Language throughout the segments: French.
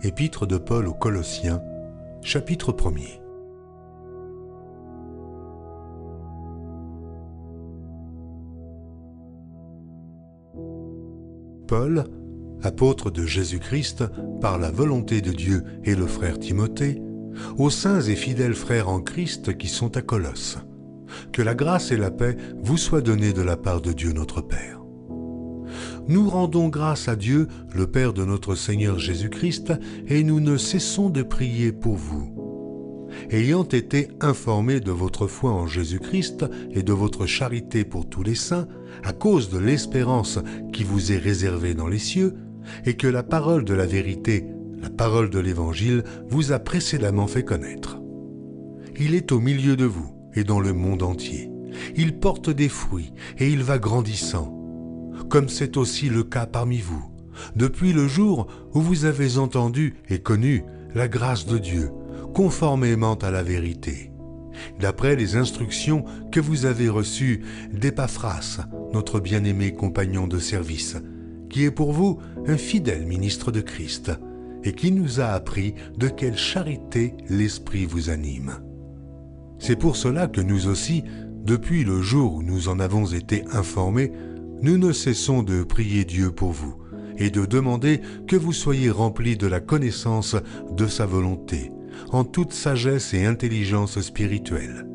Épître de Paul aux Colossiens, chapitre 1er. Paul, apôtre de Jésus-Christ, par la volonté de Dieu et le frère Timothée, aux saints et fidèles frères en Christ qui sont à Colosse. Que la grâce et la paix vous soient données de la part de Dieu notre Père. Nous rendons grâce à Dieu, le Père de notre Seigneur Jésus-Christ, et nous ne cessons de prier pour vous. Ayant été informés de votre foi en Jésus-Christ et de votre charité pour tous les saints, à cause de l'espérance qui vous est réservée dans les cieux, et que la parole de la vérité, la parole de l'Évangile, vous a précédemment fait connaître. Il est au milieu de vous et dans le monde entier. Il porte des fruits et il va grandissant, comme c'est aussi le cas parmi vous, depuis le jour où vous avez entendu et connu la grâce de Dieu, conformément à la vérité, d'après les instructions que vous avez reçues d'Épaphras, notre bien-aimé compagnon de service, qui est pour vous un fidèle ministre de Christ, et qui nous a appris de quelle charité l'Esprit vous anime. C'est pour cela que nous aussi, depuis le jour où nous en avons été informés, nous ne cessons de prier Dieu pour vous et de demander que vous soyez remplis de la connaissance de sa volonté, en toute sagesse et intelligence spirituelle,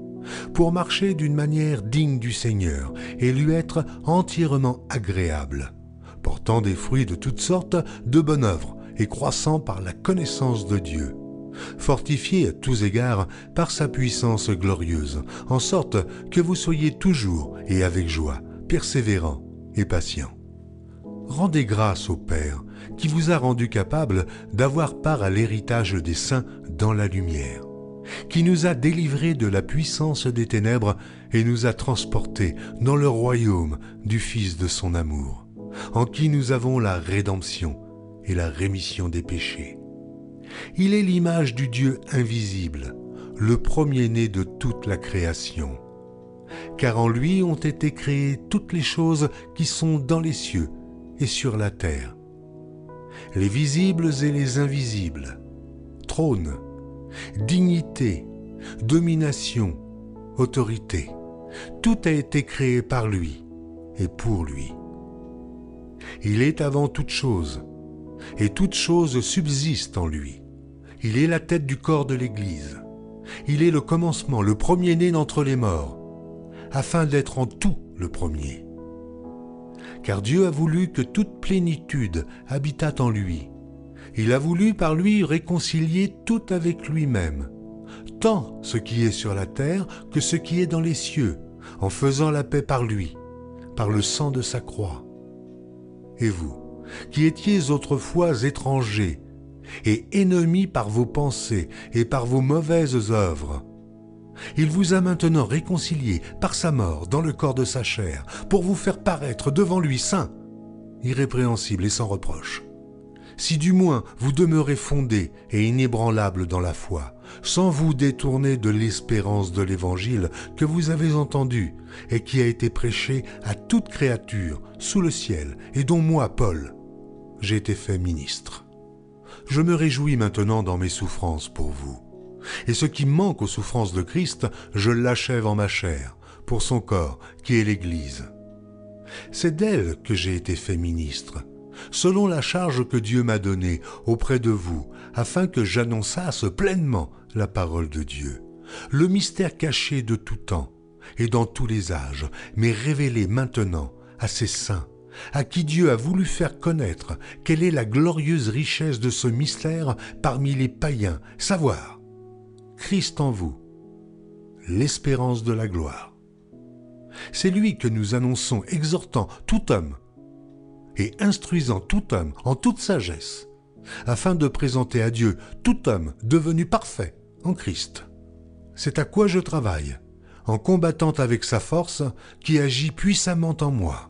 pour marcher d'une manière digne du Seigneur et lui être entièrement agréable, portant des fruits de toutes sortes de bonnes œuvres et croissant par la connaissance de Dieu, fortifié à tous égards par sa puissance glorieuse, en sorte que vous soyez toujours et avec joie, persévérants et patients. Rendez grâce au Père qui vous a rendu capable d'avoir part à l'héritage des saints dans la lumière, qui nous a délivrés de la puissance des ténèbres et nous a transportés dans le royaume du Fils de son amour, en qui nous avons la rédemption et la rémission des péchés. Il est l'image du Dieu invisible, le premier-né de toute la création. Car en lui ont été créées toutes les choses qui sont dans les cieux et sur la terre, les visibles et les invisibles, trône, dignité, domination, autorité. Tout a été créé par lui et pour lui. Il est avant toute chose, et toute chose subsiste en lui. Il est la tête du corps de l'Église. Il est le commencement, le premier-né d'entre les morts, afin d'être en tout le premier. Car Dieu a voulu que toute plénitude habitât en lui. Il a voulu par lui réconcilier tout avec lui-même, tant ce qui est sur la terre que ce qui est dans les cieux, en faisant la paix par lui, par le sang de sa croix. Et vous, qui étiez autrefois étrangers et ennemis par vos pensées et par vos mauvaises œuvres, il vous a maintenant réconciliés par sa mort dans le corps de sa chair, pour vous faire paraître devant lui saint, irrépréhensible et sans reproche. Si du moins vous demeurez fondés et inébranlables dans la foi, sans vous détourner de l'espérance de l'Évangile que vous avez entendu et qui a été prêché à toute créature sous le ciel et dont moi, Paul, j'ai été fait ministre. Je me réjouis maintenant dans mes souffrances pour vous. Et ce qui manque aux souffrances de Christ, je l'achève en ma chair, pour son corps, qui est l'Église. C'est d'elle que j'ai été fait ministre, selon la charge que Dieu m'a donnée auprès de vous, afin que j'annonçasse pleinement la parole de Dieu, le mystère caché de tout temps et dans tous les âges, mais révélé maintenant à ses saints, à qui Dieu a voulu faire connaître quelle est la glorieuse richesse de ce mystère parmi les païens, savoir Christ en vous, l'espérance de la gloire. C'est lui que nous annonçons, exhortant tout homme et instruisant tout homme en toute sagesse, afin de présenter à Dieu tout homme devenu parfait en Christ. C'est à quoi je travaille, en combattant avec sa force qui agit puissamment en moi.